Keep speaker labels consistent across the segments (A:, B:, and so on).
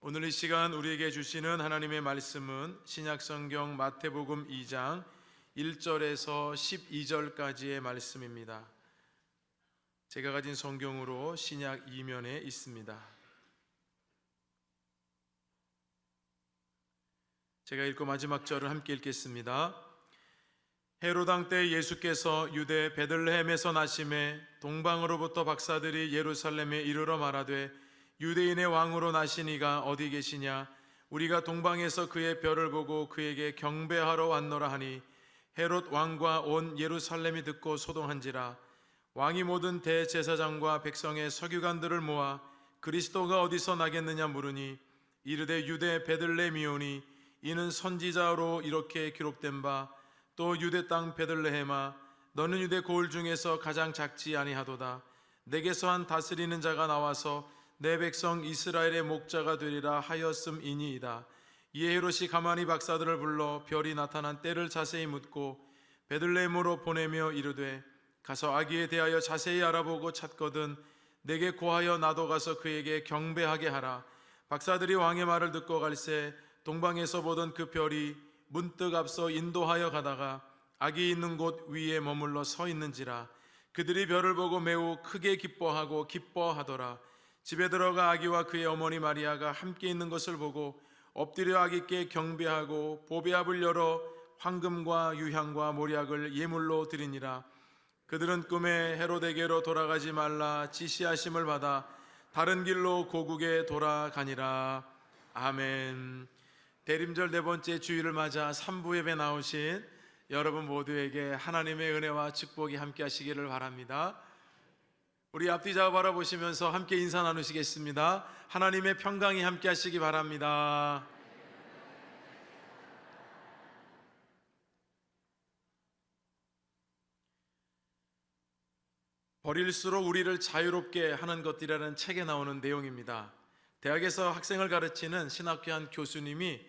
A: 오늘 이 시간 우리에게 주시는 하나님의 말씀은 신약성경 마태복음 2장 1절에서 12절까지의 말씀입니다. 제가 가진 성경으로 신약 2면에 있습니다. 제가 읽고 마지막 절을 함께 읽겠습니다. 헤롯 왕 때 예수께서 유대 베들레헴에서 나심에 동방으로부터 박사들이 예루살렘에 이르러 말하되 유대인의 왕으로 나신 이가 어디 계시냐? 우리가 동방에서 그의 별을 보고 그에게 경배하러 왔노라 하니 헤롯 왕과 온 예루살렘이 듣고 소동한지라. 왕이 모든 대제사장과 백성의 서기관들을 모아 그리스도가 어디서 나겠느냐 물으니 이르되 유대 베들레헴이오니 이는 선지자로 이렇게 기록된 바 또 유대 땅 베들레헴아 너는 유대 고을 중에서 가장 작지 아니하도다. 내게서 한 다스리는 자가 나와서 내 백성 이스라엘의 목자가 되리라 하였음이니이다. 이에 헤롯이 가만히 박사들을 불러 별이 나타난 때를 자세히 묻고 베들레헴으로 보내며 이르되 가서 아기에 대하여 자세히 알아보고 찾거든 내게 고하여 나도 가서 그에게 경배하게 하라. 박사들이 왕의 말을 듣고 갈새 동방에서 보던 그 별이 문득 앞서 인도하여 가다가 아기 있는 곳 위에 머물러 서 있는지라. 그들이 별을 보고 매우 크게 기뻐하고 기뻐하더라. 집에 들어가 아기와 그의 어머니 마리아가 함께 있는 것을 보고 엎드려 아기께 경배하고 보배압을 열어 황금과 유향과 모략을 예물로 드리니라. 그들은 꿈에 헤롯에게로 돌아가지 말라 지시하심을 받아 다른 길로 고국에 돌아가니라. 아멘. 대림절 네 번째 주일을 맞아 3부 예배 나오신 여러분 모두에게 하나님의 은혜와 축복이 함께 하시기를 바랍니다. 우리 앞뒤 좌우 바라보시면서 함께 인사 나누시겠습니다. 하나님의 평강이 함께 하시기 바랍니다. 버릴수록 우리를 자유롭게 하는 것이라는 책에 나오는 내용입니다. 대학에서 학생을 가르치는 신학교 한 교수님이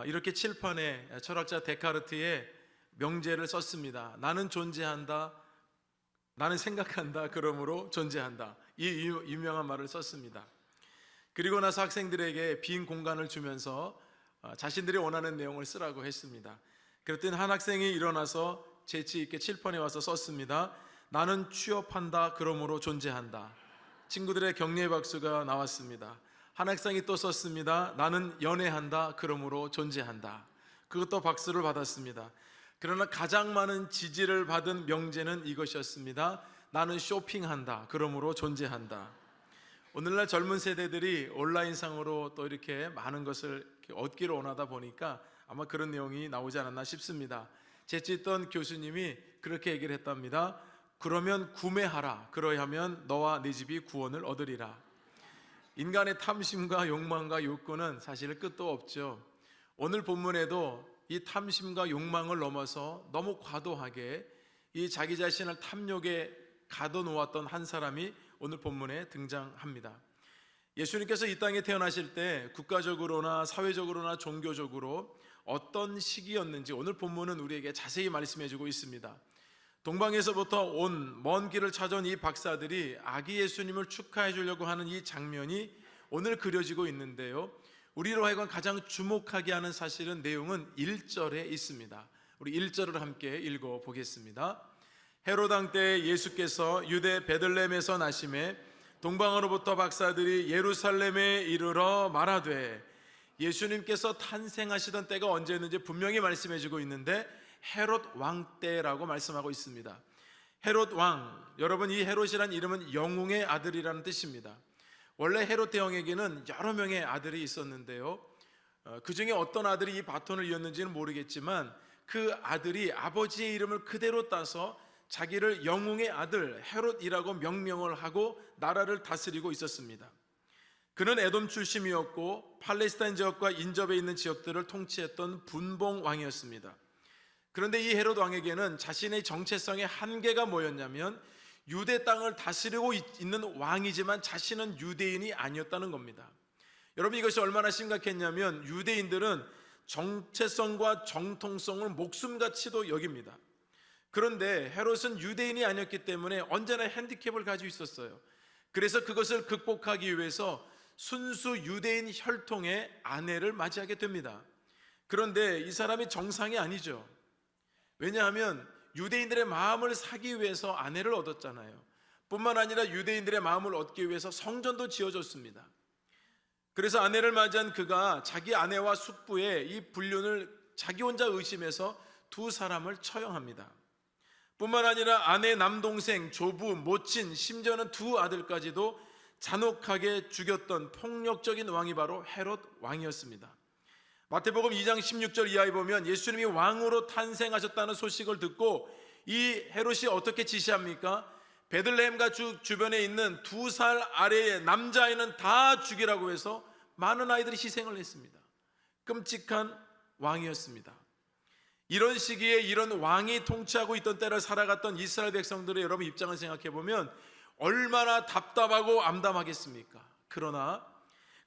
A: 이렇게 칠판에 철학자 데카르트의 명제를 썼습니다. 나는 존재한다, 나는 생각한다, 그러므로 존재한다. 이 유명한 말을 썼습니다. 그리고 나서 학생들에게 빈 공간을 주면서 자신들이 원하는 내용을 쓰라고 했습니다. 그랬더니 한 학생이 일어나서 재치 있게 칠판에 와서 썼습니다. 나는 취업한다, 그러므로 존재한다. 친구들의 격려의 박수가 나왔습니다. 한 학생이 또 썼습니다. 나는 연애한다, 그러므로 존재한다. 그것도 박수를 받았습니다. 그러나 가장 많은 지지를 받은 명제는 이것이었습니다. 나는 쇼핑한다, 그러므로 존재한다. 오늘날 젊은 세대들이 온라인상으로 또 이렇게 많은 것을 얻기를 원하다 보니까 아마 그런 내용이 나오지 않았나 싶습니다. 재치 있던 교수님이 그렇게 얘기를 했답니다. 그러면 구매하라. 그러하면 너와 네 집이 구원을 얻으리라. 인간의 탐심과 욕망과 욕구는 사실 끝도 없죠. 오늘 본문에도 이 탐심과 욕망을 넘어서 너무 과도하게 이 자기 자신을 탐욕에 가둬놓았던 한 사람이 오늘 본문에 등장합니다. 예수님께서 이 땅에 태어나실 때 국가적으로나 사회적으로나 종교적으로 어떤 시기였는지 오늘 본문은 우리에게 자세히 말씀해주고 있습니다. 동방에서부터 온 먼 길을 찾아온 이 박사들이 아기 예수님을 축하해 주려고 하는 이 장면이 오늘 그려지고 있는데요, 우리로 하여금 가장 주목하게 하는 사실은 내용은 1절에 있습니다. 우리 1절을 함께 읽어보겠습니다. 헤롯 왕 때 예수께서 유대 베들레헴에서 나심에 동방으로부터 박사들이 예루살렘에 이르러 말하되, 예수님께서 탄생하시던 때가 언제였는지 분명히 말씀해주고 있는데 헤롯 왕 때라고 말씀하고 있습니다. 헤롯 왕, 여러분 이 헤롯이란 이름은 영웅의 아들이라는 뜻입니다. 원래 헤롯 대왕에게는 여러 명의 아들이 있었는데요, 그 중에 어떤 아들이 이 바톤을 이었는지는 모르겠지만 그 아들이 아버지의 이름을 그대로 따서 자기를 영웅의 아들 헤롯이라고 명명을 하고 나라를 다스리고 있었습니다. 그는 에돔 출신이었고 팔레스타인 지역과 인접해 있는 지역들을 통치했던 분봉 왕이었습니다. 그런데 이 헤롯 왕에게는 자신의 정체성의 한계가 뭐였냐면 유대 땅을 다스리고 있는 왕이지만 자신은 유대인이 아니었다는 겁니다. 여러분 이것이 얼마나 심각했냐면 유대인들은 정체성과 정통성을 목숨같이도 여깁니다. 그런데 헤롯은 유대인이 아니었기 때문에 언제나 핸디캡을 가지고 있었어요. 그래서 그것을 극복하기 위해서 순수 유대인 혈통의 아내를 맞이하게 됩니다. 그런데 이 사람이 정상이 아니죠. 왜냐하면 유대인들의 마음을 사기 위해서 아내를 얻었잖아요. 뿐만 아니라 유대인들의 마음을 얻기 위해서 성전도 지어줬습니다. 그래서 아내를 맞이한 그가 자기 아내와 숙부의 이 불륜을 자기 혼자 의심해서 두 사람을 처형합니다. 뿐만 아니라 아내 남동생, 조부, 모친, 심지어는 두 아들까지도 잔혹하게 죽였던 폭력적인 왕이 바로 헤롯 왕이었습니다. 마태복음 2장 16절 이하에 보면 예수님이 왕으로 탄생하셨다는 소식을 듣고 이 헤롯이 어떻게 지시합니까? 베들레헴과 주변에 있는 2살 아래의 남자아이는 다 죽이라고 해서 많은 아이들이 희생을 했습니다. 끔찍한 왕이었습니다. 이런 시기에 이런 왕이 통치하고 있던 때를 살아갔던 이스라엘 백성들의 여러분 입장을 생각해 보면 얼마나 답답하고 암담하겠습니까? 그러나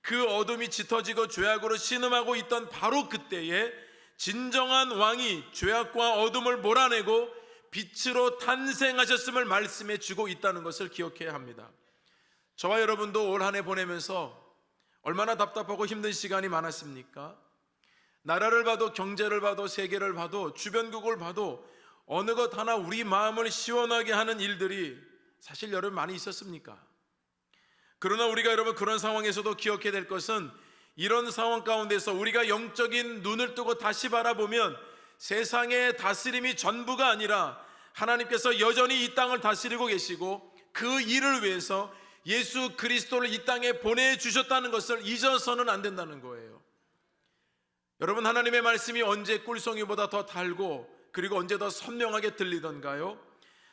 A: 그 어둠이 짙어지고 죄악으로 신음하고 있던 바로 그때에 진정한 왕이 죄악과 어둠을 몰아내고 빛으로 탄생하셨음을 말씀해 주고 있다는 것을 기억해야 합니다. 저와 여러분도 올 한 해 보내면서 얼마나 답답하고 힘든 시간이 많았습니까? 나라를 봐도 경제를 봐도 세계를 봐도 주변국을 봐도 어느 것 하나 우리 마음을 시원하게 하는 일들이 사실 여러분 많이 있었습니까? 그러나 우리가 여러분 그런 상황에서도 기억해야 될 것은 이런 상황 가운데서 우리가 영적인 눈을 뜨고 다시 바라보면 세상의 다스림이 전부가 아니라 하나님께서 여전히 이 땅을 다스리고 계시고 그 일을 위해서 예수 그리스도를 이 땅에 보내주셨다는 것을 잊어서는 안 된다는 거예요. 여러분, 하나님의 말씀이 언제 꿀송이보다 더 달고 그리고 언제 더 선명하게 들리던가요?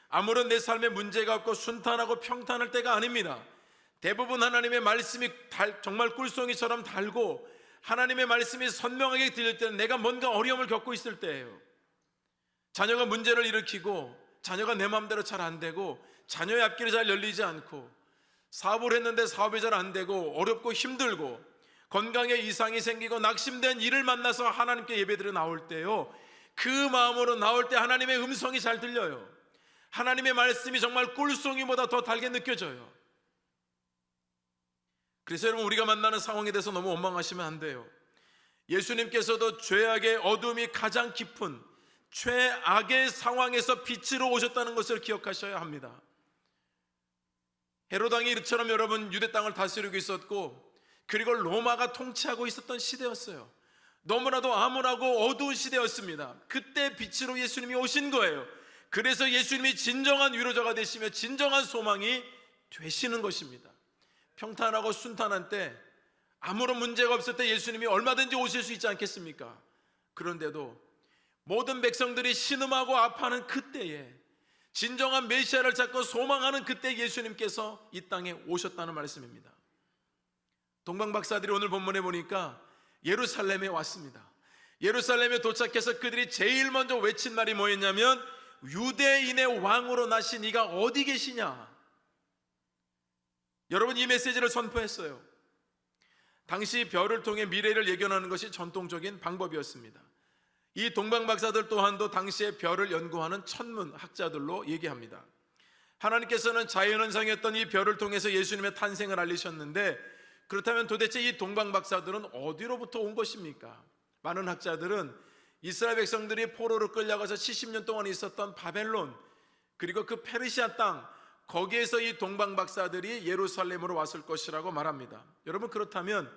A: 아무런 내 삶에 문제가 없고 순탄하고 평탄할 때가 아닙니다. 대부분 하나님의 말씀이 정말 꿀송이처럼 달고 하나님의 말씀이 선명하게 들릴 때는 내가 뭔가 어려움을 겪고 있을 때예요. 자녀가 문제를 일으키고 자녀가 내 마음대로 잘 안 되고 자녀의 앞길이 잘 열리지 않고 사업을 했는데 사업이 잘 안 되고 어렵고 힘들고 건강에 이상이 생기고 낙심된 일을 만나서 하나님께 예배드려 나올 때요, 그 마음으로 나올 때 하나님의 음성이 잘 들려요. 하나님의 말씀이 정말 꿀송이보다 더 달게 느껴져요. 그래서 여러분, 우리가 만나는 상황에 대해서 너무 원망하시면 안 돼요. 예수님께서도 죄악의 어둠이 가장 깊은 최악의 상황에서 빛으로 오셨다는 것을 기억하셔야 합니다. 헤롯 왕이 이처럼 여러분 유대 땅을 다스리고 있었고 그리고 로마가 통치하고 있었던 시대였어요. 너무나도 암울하고 어두운 시대였습니다. 그때 빛으로 예수님이 오신 거예요. 그래서 예수님이 진정한 위로자가 되시며 진정한 소망이 되시는 것입니다. 평탄하고 순탄한 때, 아무런 문제가 없을 때 예수님이 얼마든지 오실 수 있지 않겠습니까? 그런데도 모든 백성들이 신음하고 아파하는 그때에 진정한 메시아를 찾고 소망하는 그때 예수님께서 이 땅에 오셨다는 말씀입니다. 동방박사들이 오늘 본문에 보니까 예루살렘에 왔습니다. 예루살렘에 도착해서 그들이 제일 먼저 외친 말이 뭐였냐면 유대인의 왕으로 나신 이가 어디 계시냐. 여러분, 이 메시지를 선포했어요. 당시 별을 통해 미래를 예견하는 것이 전통적인 방법이었습니다. 이 동방박사들 또한도 당시에 별을 연구하는 천문학자들로 얘기합니다. 하나님께서는 자연현상이었던 이 별을 통해서 예수님의 탄생을 알리셨는데, 그렇다면 도대체 이 동방박사들은 어디로부터 온 것입니까? 많은 학자들은 이스라엘 백성들이 포로로 끌려가서 70년 동안 있었던 바벨론, 그리고 그 페르시아 땅, 거기에서 이 동방박사들이 예루살렘으로 왔을 것이라고 말합니다. 여러분, 그렇다면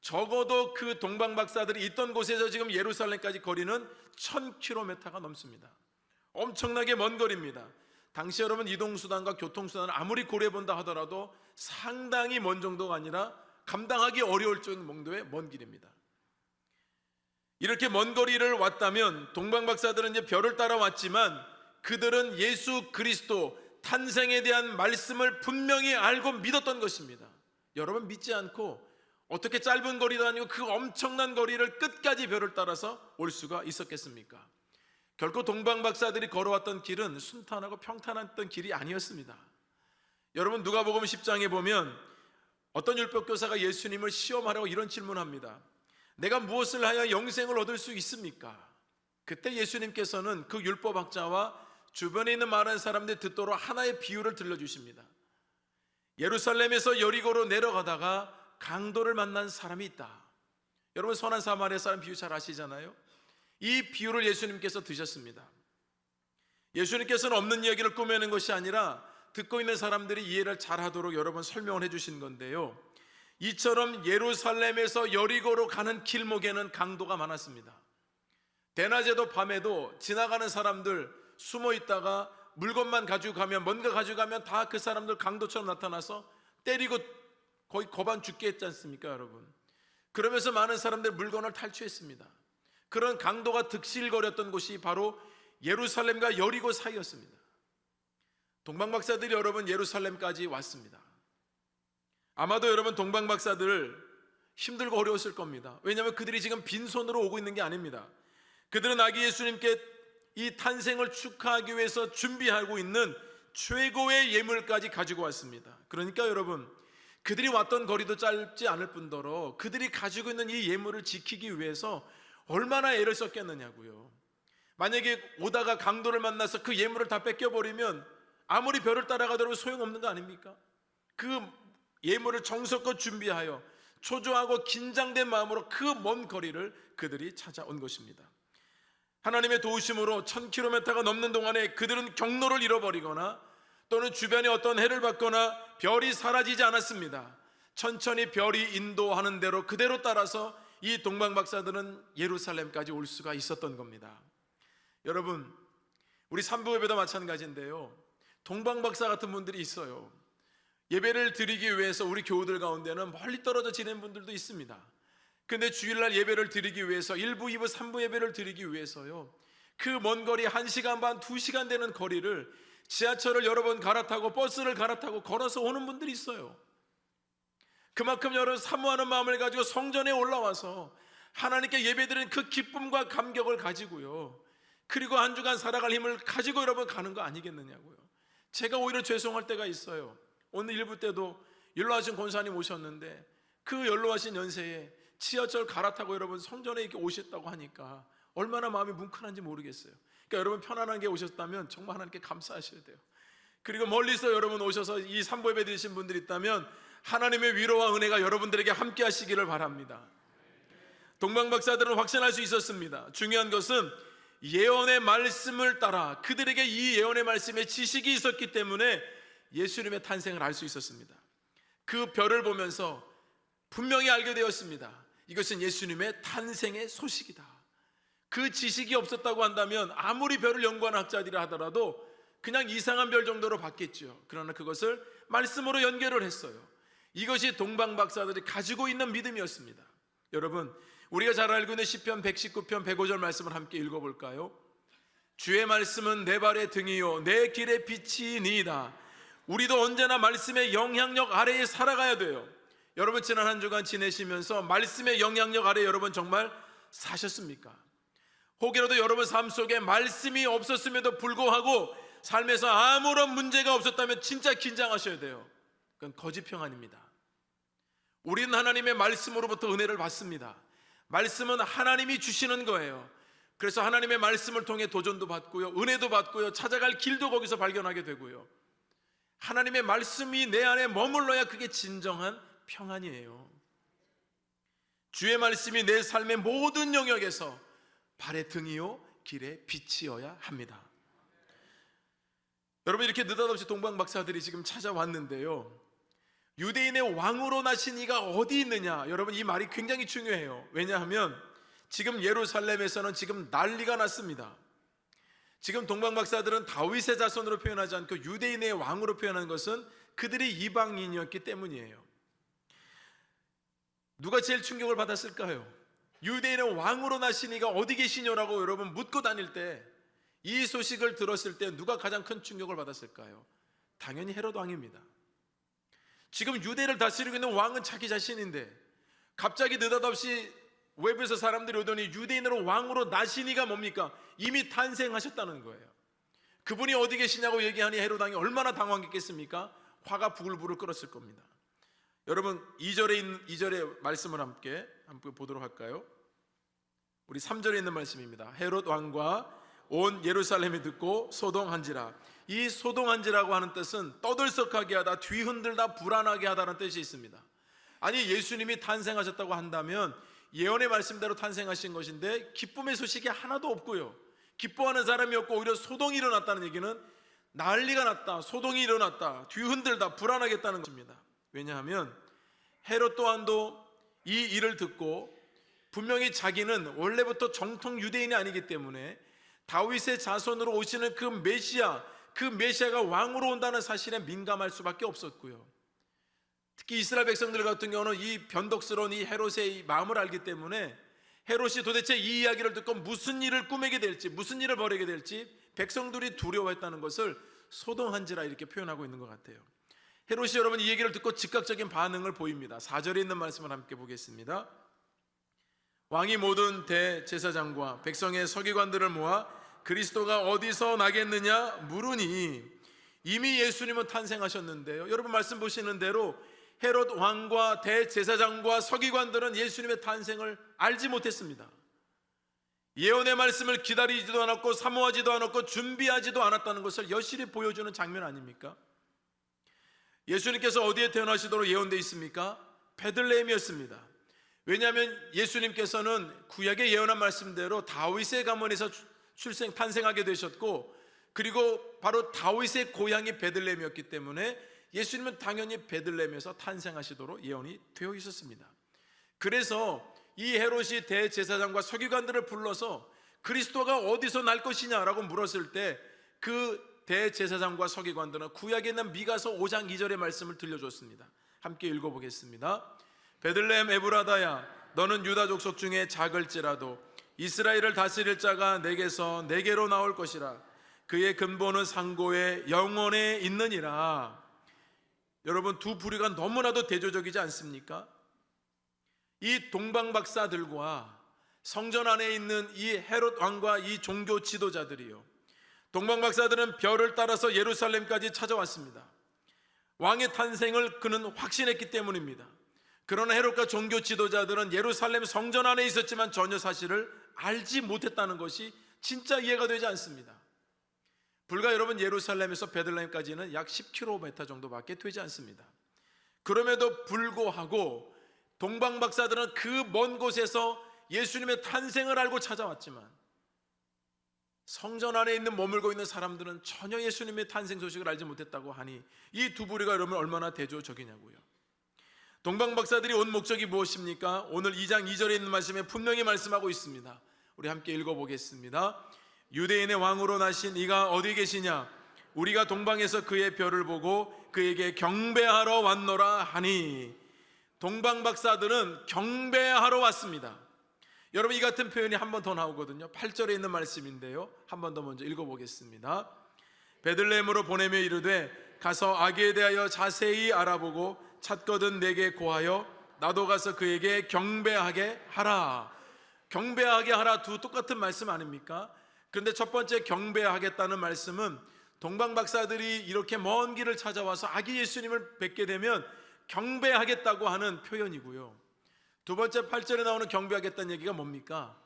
A: 적어도 그 동방박사들이 있던 곳에서 지금 예루살렘까지 거리는 1000km가 넘습니다. 엄청나게 먼 거리입니다. 당시 여러분 이동수단과 교통수단을 아무리 고려해본다 하더라도 상당히 먼 정도가 아니라 감당하기 어려울 정도의 먼 길입니다. 이렇게 먼 거리를 왔다면 동방박사들은 이제 별을 따라왔지만 그들은 예수 그리스도 탄생에 대한 말씀을 분명히 알고 믿었던 것입니다. 여러분, 믿지 않고 어떻게 짧은 거리도 아니고 그 엄청난 거리를 끝까지 별을 따라서 올 수가 있었겠습니까? 결코 동방박사들이 걸어왔던 길은 순탄하고 평탄했던 길이 아니었습니다. 여러분, 누가복음 10장에 보면 어떤 율법교사가 예수님을 시험하려고 이런 질문합니다. 내가 무엇을 하여 영생을 얻을 수 있습니까? 그때 예수님께서는 그 율법학자와 주변에 있는 많은 사람들이 듣도록 하나의 비유를 들려주십니다. 예루살렘에서 여리고로 내려가다가 강도를 만난 사람이 있다. 여러분, 선한 사마리아 사람 비유 잘 아시잖아요. 이 비유를 예수님께서 드셨습니다. 예수님께서는 없는 이야기를 꾸며낸 것이 아니라 듣고 있는 사람들이 이해를 잘하도록 여러 번 설명을 해주신 건데요, 이처럼 예루살렘에서 여리고로 가는 길목에는 강도가 많았습니다. 대낮에도 밤에도 지나가는 사람들 숨어 있다가 물건만 가지고 가면, 뭔가 가지고 가면 다 그 사람들 강도처럼 나타나서 때리고 거의 거반 죽게 했지 않습니까, 여러분? 그러면서 많은 사람들 물건을 탈취했습니다. 그런 강도가 득실거렸던 곳이 바로 예루살렘과 여리고 사이였습니다. 동방박사들이 여러분 예루살렘까지 왔습니다. 아마도 여러분 동방박사들 힘들고 어려웠을 겁니다. 왜냐하면 그들이 지금 빈손으로 오고 있는 게 아닙니다. 그들은 아기 예수님께 이 탄생을 축하하기 위해서 준비하고 있는 최고의 예물까지 가지고 왔습니다. 그러니까 여러분, 그들이 왔던 거리도 짧지 않을 뿐더러 그들이 가지고 있는 이 예물을 지키기 위해서 얼마나 애를 썼겠느냐고요. 만약에 오다가 강도를 만나서 그 예물을 다 뺏겨버리면 아무리 별을 따라가더라도 소용없는 거 아닙니까? 그 예물을 정성껏 준비하여 초조하고 긴장된 마음으로 그 먼 거리를 그들이 찾아온 것입니다. 하나님의 도우심으로 1000km가 넘는 동안에 그들은 경로를 잃어버리거나 또는 주변에 어떤 해를 받거나 별이 사라지지 않았습니다. 천천히 별이 인도하는 대로 그대로 따라서 이 동방박사들은 예루살렘까지 올 수가 있었던 겁니다. 여러분, 우리 삼부예배도 마찬가지인데요, 동방박사 같은 분들이 있어요. 예배를 드리기 위해서 우리 교우들 가운데는 멀리 떨어져 지내는 분들도 있습니다. 근데 주일날 예배를 드리기 위해서 1부, 2부, 3부 예배를 드리기 위해서요, 그 먼 거리 1시간 반, 2시간 되는 거리를 지하철을 여러 번 갈아타고 버스를 갈아타고 걸어서 오는 분들이 있어요. 그만큼 여러분 사모하는 마음을 가지고 성전에 올라와서 하나님께 예배드리는 그 기쁨과 감격을 가지고요, 그리고 한 주간 살아갈 힘을 가지고 여러분 가는 거 아니겠느냐고요. 제가 오히려 죄송할 때가 있어요. 오늘 1부 때도 연로하신 권사님 오셨는데 그 연로하신 연세에 지하철 갈아타고 여러분 성전에 이렇게 오셨다고 하니까 얼마나 마음이 뭉클한지 모르겠어요. 그러니까 여러분 편안하게 오셨다면 정말 하나님께 감사하셔야 돼요. 그리고 멀리서 여러분 오셔서 이 삼부 예배 드리신 분들이 있다면 하나님의 위로와 은혜가 여러분들에게 함께 하시기를 바랍니다. 동방박사들은 확신할 수 있었습니다. 중요한 것은 예언의 말씀을 따라 그들에게 이 예언의 말씀에 지식이 있었기 때문에 예수님의 탄생을 알 수 있었습니다. 그 별을 보면서 분명히 알게 되었습니다. 이것은 예수님의 탄생의 소식이다. 그 지식이 없었다고 한다면 아무리 별을 연구하는 학자들이 하더라도 그냥 이상한 별 정도로 봤겠죠. 그러나 그것을 말씀으로 연결을 했어요. 이것이 동방박사들이 가지고 있는 믿음이었습니다. 여러분, 우리가 잘 알고 있는 시편 119편 105절 말씀을 함께 읽어볼까요? 주의 말씀은 내 발의 등이요 내 길의 빛이니이다. 우리도 언제나 말씀의 영향력 아래에 살아가야 돼요. 여러분, 지난 한 주간 지내시면서 말씀의 영향력 아래 여러분 정말 사셨습니까? 혹이라도 여러분 삶 속에 말씀이 없었음에도 불구하고 삶에서 아무런 문제가 없었다면 진짜 긴장하셔야 돼요. 그건 거짓 평안입니다. 우리는 하나님의 말씀으로부터 은혜를 받습니다. 말씀은 하나님이 주시는 거예요. 그래서 하나님의 말씀을 통해 도전도 받고요, 은혜도 받고요, 찾아갈 길도 거기서 발견하게 되고요. 하나님의 말씀이 내 안에 머물러야 그게 진정한 평안이에요. 주의 말씀이 내 삶의 모든 영역에서 발의 등이요 길의 빛이어야 합니다. 여러분, 이렇게 느닷없이 동방박사들이 지금 찾아왔는데요, 유대인의 왕으로 나신 이가 어디 있느냐, 여러분 이 말이 굉장히 중요해요. 왜냐하면 지금 예루살렘에서는 지금 난리가 났습니다. 지금 동방박사들은 다윗의 자손으로 표현하지 않고 유대인의 왕으로 표현하는 것은 그들이 이방인이었기 때문이에요. 누가 제일 충격을 받았을까요? 유대인의 왕으로 나신 이가 어디 계시냐라고 여러분 묻고 다닐 때, 이 소식을 들었을 때 누가 가장 큰 충격을 받았을까요? 당연히 헤롯 왕입니다. 지금 유대를 다스리고 있는 왕은 자기 자신인데 갑자기 느닷없이 외부에서 사람들이 오더니 유대인으로 왕으로 나신 이가 뭡니까? 이미 탄생하셨다는 거예요. 그분이 어디 계시냐고 얘기하니 헤롯 왕이 얼마나 당황했겠습니까? 화가 부글부글 끓었을 겁니다. 여러분 2절의 말씀을 함께 보도록 할까요? 우리 3절에 있는 말씀입니다. 헤롯 왕과 온 예루살렘이 듣고 소동한지라. 이 소동한지라고 하는 뜻은 떠들썩하게 하다, 뒤흔들다, 불안하게 하다는 뜻이 있습니다. 아니, 예수님이 탄생하셨다고 한다면 예언의 말씀대로 탄생하신 것인데 기쁨의 소식이 하나도 없고요, 기뻐하는 사람이 없고 오히려 소동이 일어났다는 얘기는 난리가 났다, 소동이 일어났다, 뒤흔들다, 불안하겠다는 것입니다. 왜냐하면 헤롯 또한도 이 일을 듣고 분명히 자기는 원래부터 정통 유대인이 아니기 때문에 다윗의 자손으로 오시는 그 메시아가 왕으로 온다는 사실에 민감할 수밖에 없었고요, 특히 이스라엘 백성들 같은 경우는 이 변덕스러운 이 헤롯의 마음을 알기 때문에 헤롯이 도대체 이 이야기를 듣고 무슨 일을 꾸미게 될지, 무슨 일을 벌이게 될지 백성들이 두려워했다는 것을 소동한지라 이렇게 표현하고 있는 것 같아요. 헤롯이 여러분 이 얘기를 듣고 즉각적인 반응을 보입니다. 4절에 있는 말씀을 함께 보겠습니다. 왕이 모든 대제사장과 백성의 서기관들을 모아 그리스도가 어디서 나겠느냐 물으니, 이미 예수님은 탄생하셨는데요, 여러분 말씀 보시는 대로 헤롯 왕과 대제사장과 서기관들은 예수님의 탄생을 알지 못했습니다. 예언의 말씀을 기다리지도 않았고 사모하지도 않았고 준비하지도 않았다는 것을 여실히 보여주는 장면 아닙니까? 예수님께서 어디에 태어나시도록 예언되어 있습니까? 베들레헴이었습니다. 왜냐하면 예수님께서는 구약의 예언한 말씀대로 다윗의 가문에서 탄생하게 되셨고, 그리고 바로 다윗의 고향이 베들레헴이었기 때문에 예수님은 당연히 베들레헴에서 탄생하시도록 예언이 되어 있었습니다. 그래서 이 헤롯이 대제사장과 서기관들을 불러서 그리스도가 어디서 날 것이냐라고 물었을 때 그 대제사장과 서기관들은 구약에 있는 미가서 5장 2절의 말씀을 들려줬습니다. 함께 읽어보겠습니다. 베들레헴 에브라다야, 너는 유다 족속 중에 작을지라도 이스라엘을 다스릴 자가 내게로 나올 것이라. 그의 근본은 상고에 영원에 있느니라. 여러분, 두 부류가 너무나도 대조적이지 않습니까? 이 동방박사들과 성전 안에 있는 이 헤롯 왕과 이 종교 지도자들이요, 동방박사들은 별을 따라서 예루살렘까지 찾아왔습니다. 왕의 탄생을 그는 확신했기 때문입니다. 그러나 헤롯과 종교 지도자들은 예루살렘 성전 안에 있었지만 전혀 사실을 알지 못했다는 것이 진짜 이해가 되지 않습니다. 불과 여러분 예루살렘에서 베들레헴까지는 약 10km 정도밖에 되지 않습니다. 그럼에도 불구하고 동방박사들은 그 먼 곳에서 예수님의 탄생을 알고 찾아왔지만 성전 안에 머물고 있는 사람들은 전혀 예수님의 탄생 소식을 알지 못했다고 하니 이 두 부류가 여러분 얼마나 대조적이냐고요. 동방박사들이 온 목적이 무엇입니까? 오늘 2장 2절에 있는 말씀에 분명히 말씀하고 있습니다. 우리 함께 읽어보겠습니다. 유대인의 왕으로 나신 이가 어디 계시냐? 우리가 동방에서 그의 별을 보고 그에게 경배하러 왔노라 하니, 동방박사들은 경배하러 왔습니다. 여러분, 이 같은 표현이 한 번 더 나오거든요. 8절에 있는 말씀인데요, 한 번 더 먼저 읽어보겠습니다. 베들레헴으로 보내며 이르되 가서 아기에 대하여 자세히 알아보고 찾거든 내게 고하여 나도 가서 그에게 경배하게 하라. 경배하게 하라, 두 똑같은 말씀 아닙니까? 그런데 첫 번째 경배하겠다는 말씀은 동방박사들이 이렇게 먼 길을 찾아와서 아기 예수님을 뵙게 되면 경배하겠다고 하는 표현이고요, 두 번째 8절에 나오는 경배하겠다는 얘기가 뭡니까?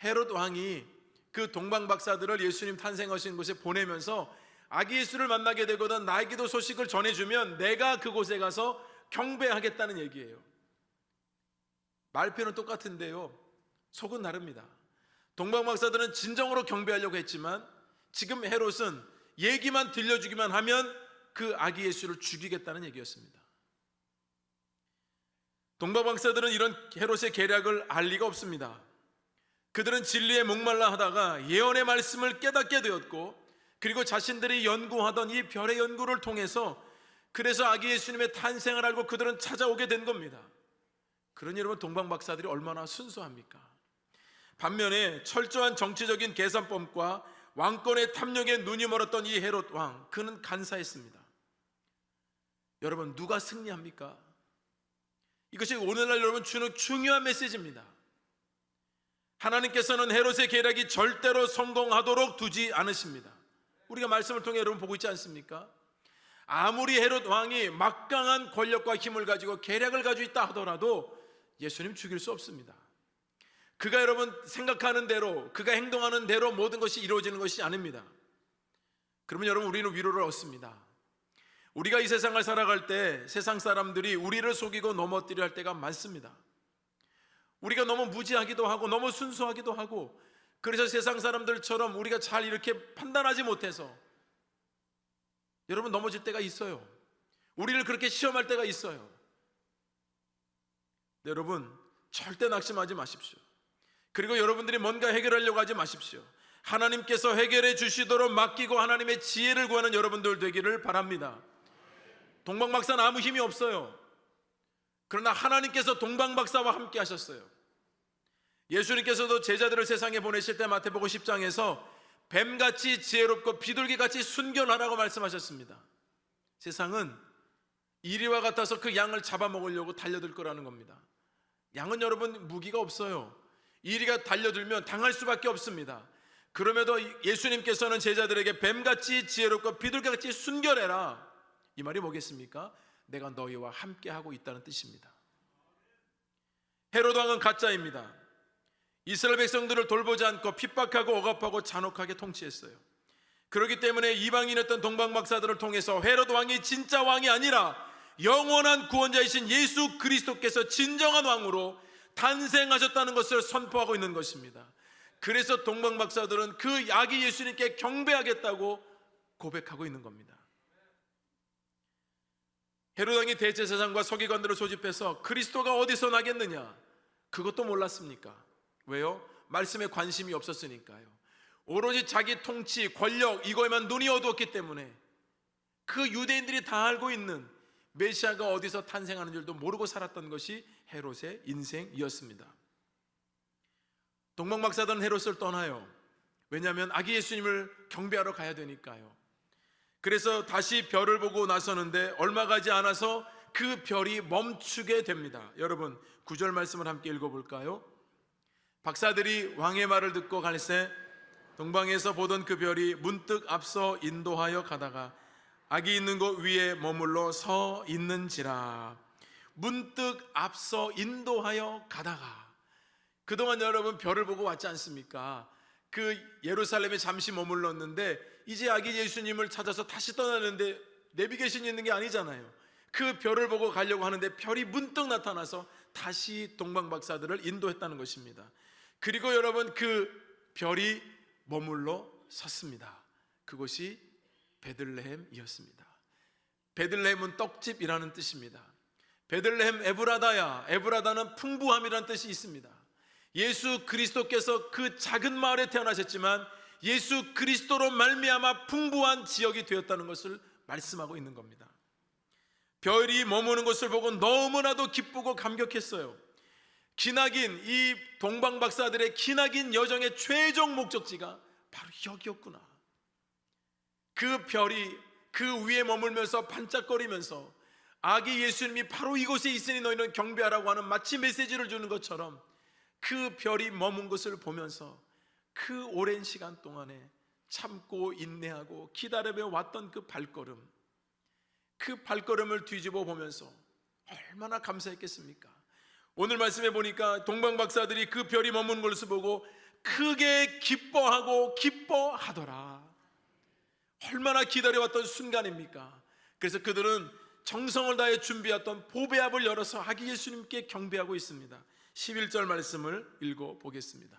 A: 헤롯 왕이 그 동방박사들을 예수님 탄생하신 곳에 보내면서 아기 예수를 만나게 되거든 나에게도 소식을 전해주면 내가 그곳에 가서 경배하겠다는 얘기예요. 말표는 똑같은데요, 속은 다릅니다. 동방박사들은 진정으로 경배하려고 했지만 지금 헤롯은 얘기만 들려주기만 하면 그 아기 예수를 죽이겠다는 얘기였습니다. 동방박사들은 이런 헤롯의 계략을 알 리가 없습니다. 그들은 진리에 목말라 하다가 예언의 말씀을 깨닫게 되었고, 그리고 자신들이 연구하던 이 별의 연구를 통해서 그래서 아기 예수님의 탄생을 알고 그들은 찾아오게 된 겁니다. 그러니 여러분, 동방박사들이 얼마나 순수합니까? 반면에 철저한 정치적인 계산법과 왕권의 탐욕에 눈이 멀었던 이 헤롯 왕, 그는 간사했습니다. 여러분, 누가 승리합니까? 이것이 오늘날 여러분 주는 중요한 메시지입니다. 하나님께서는 헤롯의 계략이 절대로 성공하도록 두지 않으십니다. 우리가 말씀을 통해 여러분 보고 있지 않습니까? 아무리 헤롯 왕이 막강한 권력과 힘을 가지고 계략을 가지고 있다 하더라도 예수님 죽일 수 없습니다. 그가 여러분 생각하는 대로, 그가 행동하는 대로 모든 것이 이루어지는 것이 아닙니다. 그러면 여러분 우리는 위로를 얻습니다. 우리가 이 세상을 살아갈 때 세상 사람들이 우리를 속이고 넘어뜨려 할 때가 많습니다. 우리가 너무 무지하기도 하고 너무 순수하기도 하고, 그래서 세상 사람들처럼 우리가 잘 이렇게 판단하지 못해서 여러분 넘어질 때가 있어요. 우리를 그렇게 시험할 때가 있어요. 여러분 절대 낙심하지 마십시오. 그리고 여러분들이 뭔가 해결하려고 하지 마십시오. 하나님께서 해결해 주시도록 맡기고 하나님의 지혜를 구하는 여러분들 되기를 바랍니다. 동방박사는 아무 힘이 없어요. 그러나 하나님께서 동방박사와 함께 하셨어요. 예수님께서도 제자들을 세상에 보내실 때 마태복음 10장에서 뱀같이 지혜롭고 비둘기같이 순결하라고 말씀하셨습니다. 세상은 이리와 같아서 그 양을 잡아먹으려고 달려들 거라는 겁니다. 양은 여러분 무기가 없어요. 이리가 달려들면 당할 수밖에 없습니다. 그럼에도 예수님께서는 제자들에게 뱀같이 지혜롭고 비둘기같이 순결해라, 이 말이 뭐겠습니까? 내가 너희와 함께하고 있다는 뜻입니다. 헤로드 왕은 가짜입니다. 이스라엘 백성들을 돌보지 않고 핍박하고 억압하고 잔혹하게 통치했어요. 그렇기 때문에 이방인이었던 동방박사들을 통해서 헤로드 왕이 진짜 왕이 아니라 영원한 구원자이신 예수 그리스도께서 진정한 왕으로 탄생하셨다는 것을 선포하고 있는 것입니다. 그래서 동방박사들은 그 아기 예수님께 경배하겠다고 고백하고 있는 겁니다. 헤로드 왕이 대제사장과 서기관들을 소집해서 그리스도가 어디서 나겠느냐, 그것도 몰랐습니까? 왜요? 말씀에 관심이 없었으니까요. 오로지 자기 통치, 권력, 이거에만 눈이 어두웠기 때문에 그 유대인들이 다 알고 있는 메시아가 어디서 탄생하는 줄도 모르고 살았던 것이 헤롯의 인생이었습니다. 동방박사들은 헤롯을 떠나요. 왜냐하면 아기 예수님을 경배하러 가야 되니까요. 그래서 다시 별을 보고 나서는데 얼마 가지 않아서 그 별이 멈추게 됩니다. 여러분 9절 말씀을 함께 읽어볼까요? 박사들이 왕의 말을 듣고 갈새 동방에서 보던 그 별이 문득 앞서 인도하여 가다가 아기 있는 곳 위에 머물러 서 있는지라. 문득 앞서 인도하여 가다가, 그동안 여러분 별을 보고 왔지 않습니까? 그 예루살렘에 잠시 머물렀는데 이제 아기 예수님을 찾아서 다시 떠나는데 내비게이션이 있는 게 아니잖아요. 그 별을 보고 가려고 하는데 별이 문득 나타나서 다시 동방박사들을 인도했다는 것입니다. 그리고 여러분 그 별이 머물러 섰습니다. 그곳이 베들레헴이었습니다. 베들레헴은 떡집이라는 뜻입니다. 베들레헴 에브라다야, 에브라다는 풍부함이라는 뜻이 있습니다. 예수 그리스도께서 그 작은 마을에 태어나셨지만 예수 그리스도로 말미암아 풍부한 지역이 되었다는 것을 말씀하고 있는 겁니다. 별이 머무는 것을 보고 너무나도 기쁘고 감격했어요. 기나긴 이 동방박사들의 기나긴 여정의 최종 목적지가 바로 여기였구나. 그 별이 그 위에 머물면서 반짝거리면서 아기 예수님이 바로 이곳에 있으니 너희는 경배하라고 하는 마치 메시지를 주는 것처럼 그 별이 머문 것을 보면서 그 오랜 시간 동안에 참고 인내하고 기다려 왔던 그 발걸음을 뒤집어 보면서 얼마나 감사했겠습니까? 오늘 말씀해 보니까 동방박사들이 그 별이 머무는 것을 보고 크게 기뻐하더라. 얼마나 기다려왔던 순간입니까? 그래서 그들은 정성을 다해 준비했던 보배합을 열어서 아기 예수님께 경배하고 있습니다. 11절 말씀을 읽어보겠습니다.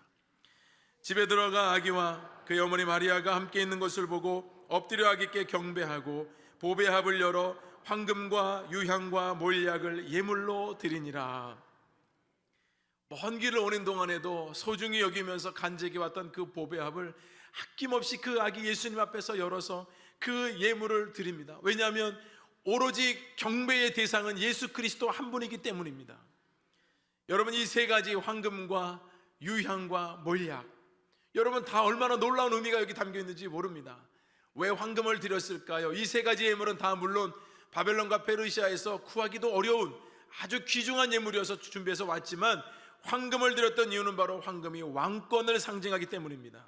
A: 집에 들어가 아기와 그의 어머니 마리아가 함께 있는 것을 보고 엎드려 아기께 경배하고 보배합을 열어 황금과 유향과 몰약을 예물로 드리니라. 먼 길을 오는 동안에도 소중히 여기면서 간직해 왔던 그 보배합을 아낌없이 그 아기 예수님 앞에서 열어서 그 예물을 드립니다. 왜냐하면 오로지 경배의 대상은 예수 그리스도 한 분이기 때문입니다. 여러분 이 세 가지 황금과 유향과 몰약, 여러분 다 얼마나 놀라운 의미가 여기 담겨 있는지 모릅니다. 왜 황금을 드렸을까요? 이 세 가지 예물은 다 물론 바벨론과 페르시아에서 구하기도 어려운 아주 귀중한 예물이어서 준비해서 왔지만 황금을 드렸던 이유는 바로 황금이 왕권을 상징하기 때문입니다.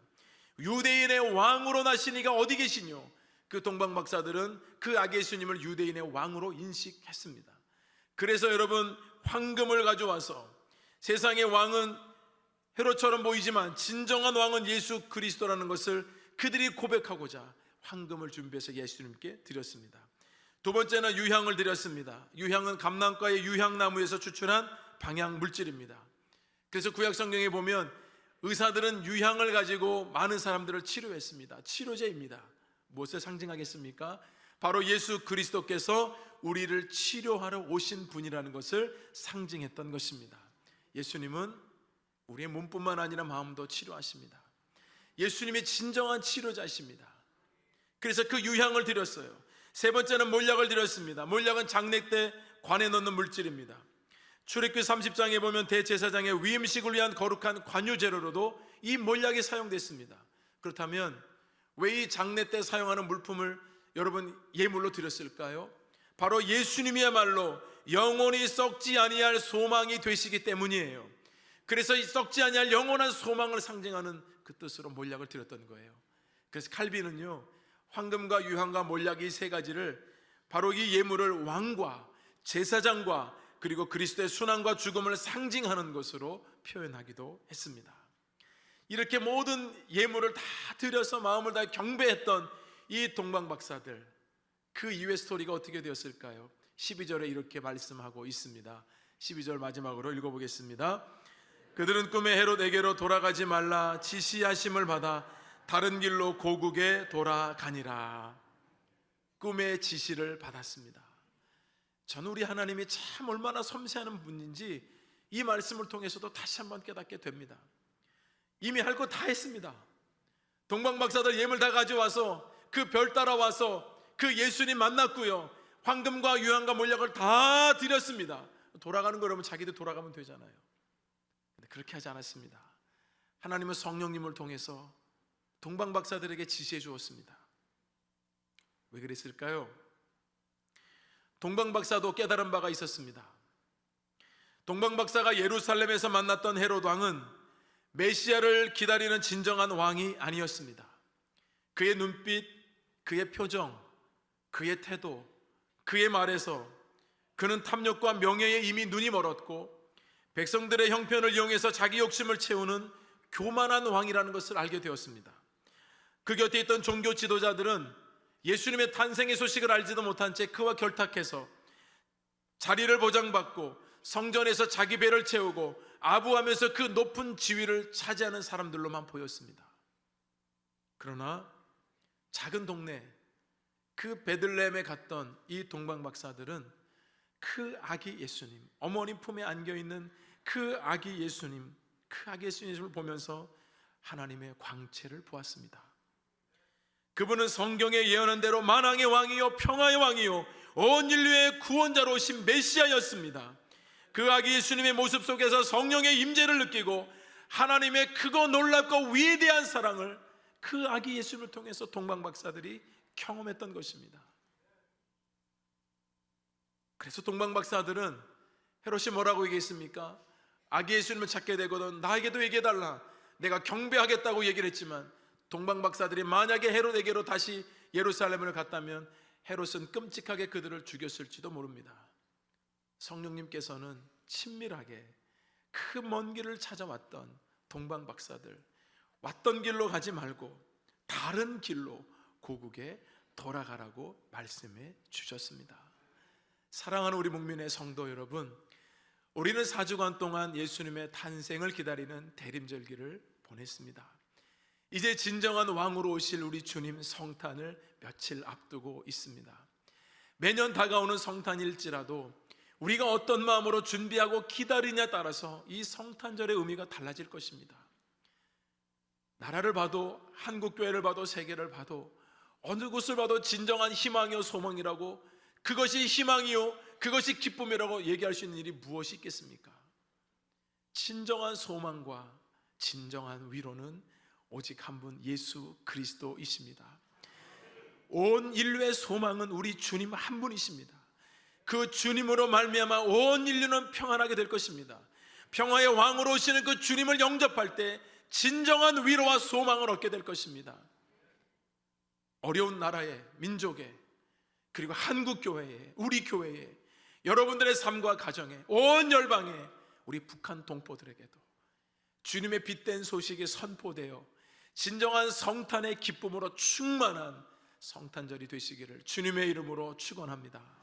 A: 유대인의 왕으로 나신 이가 어디 계시뇨? 그 동방박사들은 그 아기 예수님을 유대인의 왕으로 인식했습니다. 그래서 여러분 황금을 가져와서 세상의 왕은 헤롯처럼 보이지만 진정한 왕은 예수 그리스도라는 것을 그들이 고백하고자 황금을 준비해서 예수님께 드렸습니다. 두 번째는 유향을 드렸습니다. 유향은 감람과의 유향나무에서 추출한 방향 물질입니다. 그래서 구약 성경에 보면 의사들은 유향을 가지고 많은 사람들을 치료했습니다. 치료제입니다. 무엇을 상징하겠습니까? 바로 예수 그리스도께서 우리를 치료하러 오신 분이라는 것을 상징했던 것입니다. 예수님은 우리의 몸뿐만 아니라 마음도 치료하십니다. 예수님이 진정한 치료자이십니다. 그래서 그 유향을 드렸어요. 세 번째는 몰약을 드렸습니다. 몰약은 장례 때 관에 넣는 물질입니다. 출애굽기 30장에 보면 대제사장의 위임식을 위한 거룩한 관유제로도 이 몰약이 사용됐습니다. 그렇다면 왜 이 장례 때 사용하는 물품을 여러분 예물로 드렸을까요? 바로 예수님이야말로 영원히 썩지 아니할 소망이 되시기 때문이에요. 그래서 이 썩지 아니할 영원한 소망을 상징하는 그 뜻으로 몰약을 드렸던 거예요. 그래서 칼빈은요, 황금과 유향과 몰약 이 세 가지를 바로 이 예물을 왕과 제사장과 그리고 그리스도의 순환과 죽음을 상징하는 것으로 표현하기도 했습니다. 이렇게 모든 예물을 다 드려서 마음을 다 경배했던 이 동방박사들, 그 이후의 스토리가 어떻게 되었을까요? 12절에 이렇게 말씀하고 있습니다. 12절 마지막으로 읽어보겠습니다. 그들은 꿈에 헤롯에게로 돌아가지 말라 지시하심을 받아 다른 길로 고국에 돌아가니라. 꿈의 지시를 받았습니다. 저는 우리 하나님이 참 얼마나 섬세한 분인지 이 말씀을 통해서도 다시 한번 깨닫게 됩니다. 이미 할 거 다 했습니다. 동방박사들 예물 다 가져와서 그 별 따라와서 그 예수님 만났고요, 황금과 유향과 몰약을 다 드렸습니다. 돌아가는 거라면 자기도 돌아가면 되잖아요. 근데 그렇게 하지 않았습니다. 하나님은 성령님을 통해서 동방박사들에게 지시해 주었습니다. 왜 그랬을까요? 동방박사도 깨달은 바가 있었습니다. 동방박사가 예루살렘에서 만났던 헤롯 왕은 메시아를 기다리는 진정한 왕이 아니었습니다. 그의 눈빛, 그의 표정, 그의 태도, 그의 말에서 그는 탐욕과 명예에 이미 눈이 멀었고 백성들의 형편을 이용해서 자기 욕심을 채우는 교만한 왕이라는 것을 알게 되었습니다. 그 곁에 있던 종교 지도자들은 예수님의 탄생의 소식을 알지도 못한 채 그와 결탁해서 자리를 보장받고 성전에서 자기 배를 채우고 아부하면서 그 높은 지위를 차지하는 사람들로만 보였습니다. 그러나 작은 동네 그 베들레헴에 갔던 이 동방박사들은 그 아기 예수님, 어머니 품에 안겨있는 그 아기 예수님, 그 아기 예수님을 보면서 하나님의 광채를 보았습니다. 그분은 성경에 예언한 대로 만왕의 왕이요 평화의 왕이요 온 인류의 구원자로 오신 메시아였습니다. 그 아기 예수님의 모습 속에서 성령의 임재를 느끼고 하나님의 크고 놀랍고 위대한 사랑을 그 아기 예수님을 통해서 동방박사들이 경험했던 것입니다. 그래서 동방박사들은 헤롯이 뭐라고 얘기했습니까? 아기 예수님을 찾게 되거든 나에게도 얘기해달라, 내가 경배하겠다고 얘기를 했지만 동방박사들이 만약에 헤롯에게로 다시 예루살렘을 갔다면 헤롯은 끔찍하게 그들을 죽였을지도 모릅니다. 성령님께서는 친밀하게 그 먼 길을 찾아왔던 동방박사들, 왔던 길로 가지 말고 다른 길로 고국에 돌아가라고 말씀해 주셨습니다. 사랑하는 우리 목민의 성도 여러분, 우리는 4주간 동안 예수님의 탄생을 기다리는 대림절기를 보냈습니다. 이제 진정한 왕으로 오실 우리 주님 성탄을 며칠 앞두고 있습니다. 매년 다가오는 성탄일지라도 우리가 어떤 마음으로 준비하고 기다리냐에 따라서 이 성탄절의 의미가 달라질 것입니다. 나라를 봐도, 한국교회를 봐도, 세계를 봐도, 어느 곳을 봐도 진정한 희망이요 소망이라고, 그것이 희망이요 그것이 기쁨이라고 얘기할 수 있는 일이 무엇이 있겠습니까? 진정한 소망과 진정한 위로는 오직 한 분 예수 그리스도이십니다. 온 인류의 소망은 우리 주님 한 분이십니다. 그 주님으로 말미암아 온 인류는 평안하게 될 것입니다. 평화의 왕으로 오시는 그 주님을 영접할 때 진정한 위로와 소망을 얻게 될 것입니다. 어려운 나라에, 민족에, 그리고 한국교회에, 우리 교회에, 여러분들의 삶과 가정에, 온 열방에, 우리 북한 동포들에게도 주님의 빛된 소식이 선포되어 진정한 성탄의 기쁨으로 충만한 성탄절이 되시기를 주님의 이름으로 축원합니다.